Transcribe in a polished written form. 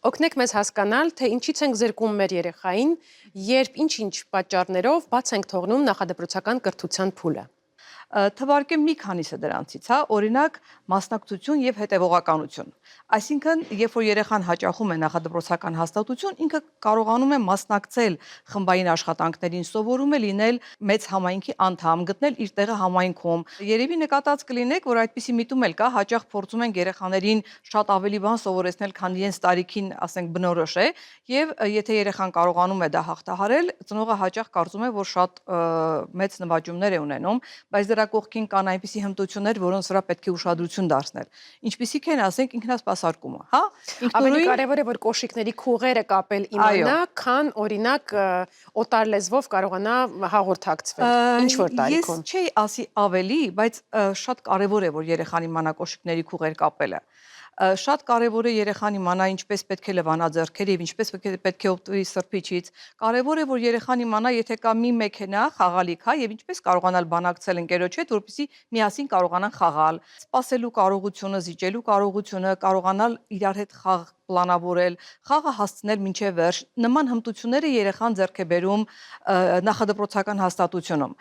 Օգնեք մեզ հասկանալ, թե ինչից ենք զրկում մեր երեխային, երբ ինչ-ինչ պատճառներով բաց ենք թողնում նախադպրոցական կրթության փուլը։ Թվարկեմ մի քանիսը դրանցից, հա, օրինակ մասնակցություն եւ հետեւողականություն։ Այսինքն, երբ որ երեխան հաճախում է նախադպրոցական հաստատություն, ինքը կարողանում է մասնակցել խմբային աշխատանքներին, սովորում է լինել մեծ համայնքի անդամ, գտնել իր տեղը համայնքում։ Երևի նկատած կլինեք, որ այդպիսի միտում էլ կա, հաճախ փորձում են երեխաներին շատ ավելի բան սովորեցնել, քան իրենց տարիքին, ասենք, բնորոշ է, եւ եթե երեխան կարողանում է դա հաղթահարել, ծնողը հաճախ կարծում է, որ շատ մեծ նվաճումներ է ունենում, բայց դրա կողքին կան այնպիսի հմտություններ, որոնց վրա պետք է ուշադրություն դարձնել։ Ինչպիսիք են, ասենք, ինքնասպասարկումը, հա? Ավելի կարևոր է, որ կոշիկների քուղերը կապել իմանա, քան օրինակ օտար լեզվով կարողանա հաղորդակցվել։ Ինչ որ տարիքում։ Ես չէի ասի ավելի, բայց շատ կարևոր է, որ երեխան իմանա կոշիկների քուղեր կապելը։ Շատ կարևոր է երեխան իմանա ինչպես պետք է լվանա ձեռքերը եւ ինչպես պետք է օգտվի սրբիչից։ Կարևոր է, որ երեխան իմանա, եթե կա մի մեքենա, խաղալիք, հա, եւ ինչպես կարողանալ բանակցել ընկերոջ հետ, որպեսզի միասին կարողանան խաղալ։ Սպասելու կարողությունը, զիջելու կարողությունը, կարողանալ իրար հետ խաղ պլանավորել, խաղը հասցնել մինչև վերջ։ Նման հմտությունները երեխան ձեռք է բերում նախադպրոցական հաստատությունում։